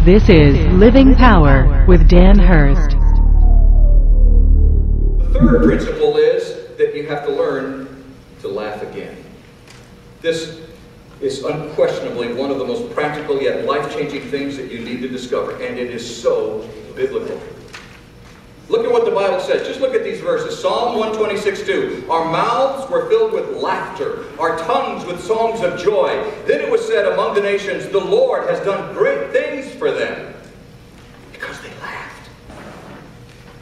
This is Living Power with Dan Hurst. The third principle is that you have to learn to laugh again. This is unquestionably one of the most practical yet life-changing things that you need to discover, and it is so biblical. Look at what the Bible says. Just look at these verses. Psalm 126:2. Our mouths were filled with laughter, our tongues with songs of joy. Then it was said among the nations, the Lord has done great things for them, because they laughed.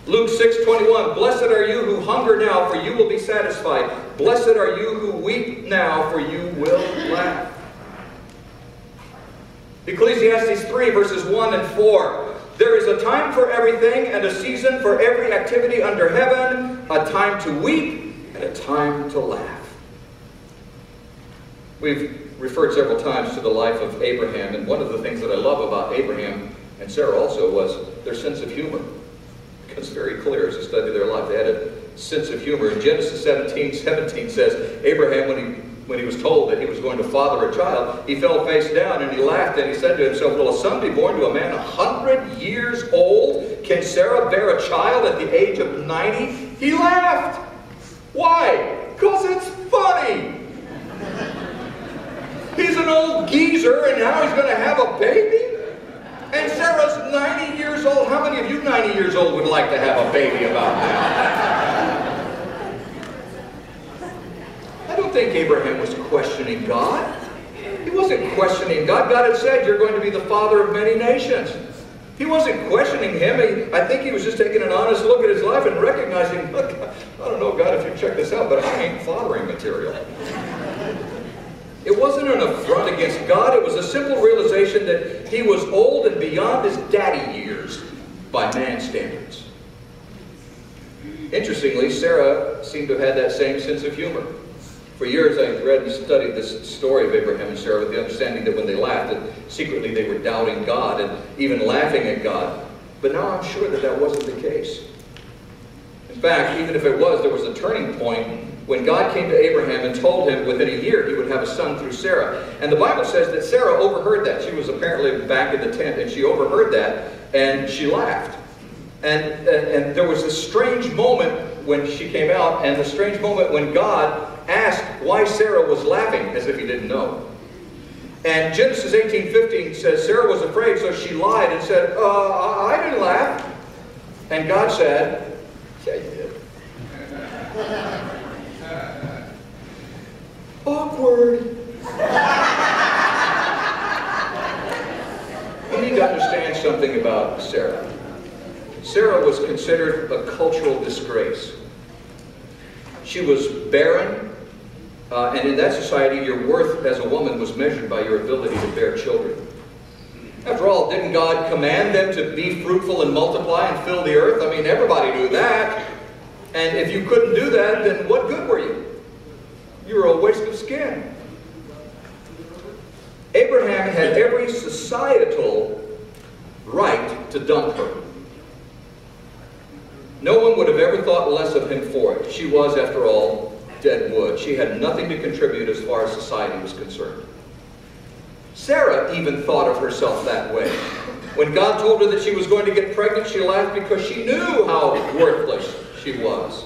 Luke 6:21. Blessed are you who hunger now, for you will be satisfied. Blessed are you who weep now, for you will laugh. Ecclesiastes 3 verses 1 and 4. There is a time for everything and a season for every activity under heaven, a time to weep and a time to laugh. We've referred several times to the life of Abraham, and one of the things that I love about Abraham and Sarah also was their sense of humor. It becomes very clear as you study their life. They had a sense of humor. In Genesis 17:17 says, Abraham, when he was told that he was going to father a child, he fell face down and he laughed and he said to himself, will a son be born to a man 100 years old? Can Sarah bear a child at the age of 90? He laughed. Why? Because it's funny. He's an old geezer and now he's going to have a baby? And Sarah's 90 years old. How many of you 90 years old would like to have a baby about now? I don't think Abraham was questioning God. He wasn't questioning God. God had said, you're going to be the father of many nations. He wasn't questioning him. I think he was just taking an honest look at his life and recognizing, look, I don't know, God, if you check this out, but I ain't fathering material. It wasn't an affront against God. It was a simple realization that he was old and beyond his daddy years by man's standards. Interestingly, Sarah seemed to have had that same sense of humor. For years I read and studied this story of Abraham and Sarah with the understanding that when they laughed, that secretly they were doubting God and even laughing at God. But now I'm sure that that wasn't the case. In fact, even if it was, there was a turning point when God came to Abraham and told him within a year he would have a son through Sarah. And the Bible says that Sarah overheard that. She was apparently back in the tent and she overheard that and she laughed. And there was this strange moment when she came out, and the strange moment when God asked why Sarah was laughing, as if he didn't know. And Genesis 18:15 says Sarah was afraid, so she lied and said, I didn't laugh. And God said, yeah, you did. Awkward. You need to understand something about Sarah. Sarah was considered a cultural disgrace. She was barren, and in that society, your worth as a woman was measured by your ability to bear children. After all, didn't God command them to be fruitful and multiply and fill the earth? I mean, everybody knew that. And if you couldn't do that, then what good were you? You were a waste of skin. Abraham had every societal right to dump her. No one would have ever thought less of him for it. She was, after all, dead wood. She had nothing to contribute as far as society was concerned. Sarah even thought of herself that way. When God told her that she was going to get pregnant, she laughed because she knew how worthless she was.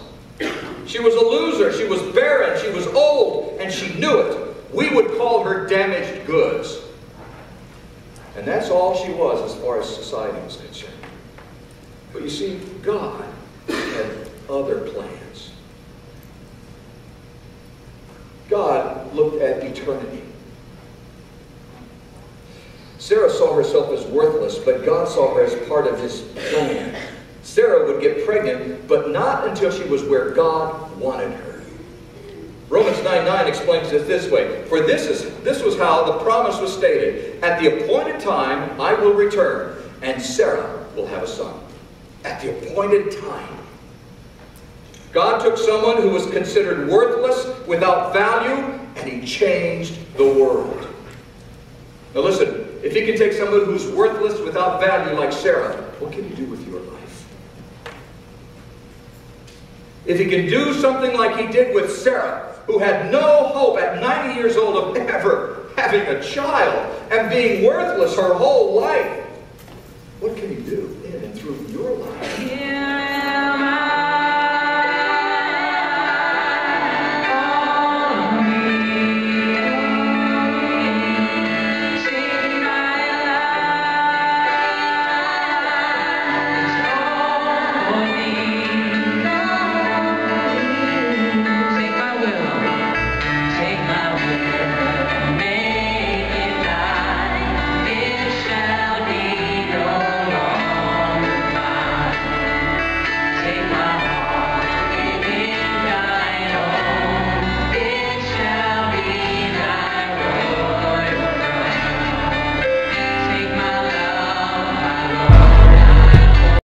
She was a loser. She was barren. She was old, and she knew it. We would call her damaged goods. And that's all she was as far as society was concerned. But you see, God had other plans. God looked at eternity. Sarah saw herself as worthless, but God saw her as part of his plan. Sarah would get pregnant, but not until she was where God wanted her. Romans 9:9 explains it this way. For this was how the promise was stated. At the appointed time, I will return, and Sarah will have a son. At the appointed time. God took someone who was considered worthless, without value, and he changed the world. Now listen, if he can take someone who's worthless, without value, like Sarah, what can he do with your life? If he can do something like he did with Sarah, who had no hope at 90 years old of ever having a child and being worthless her whole life, What can you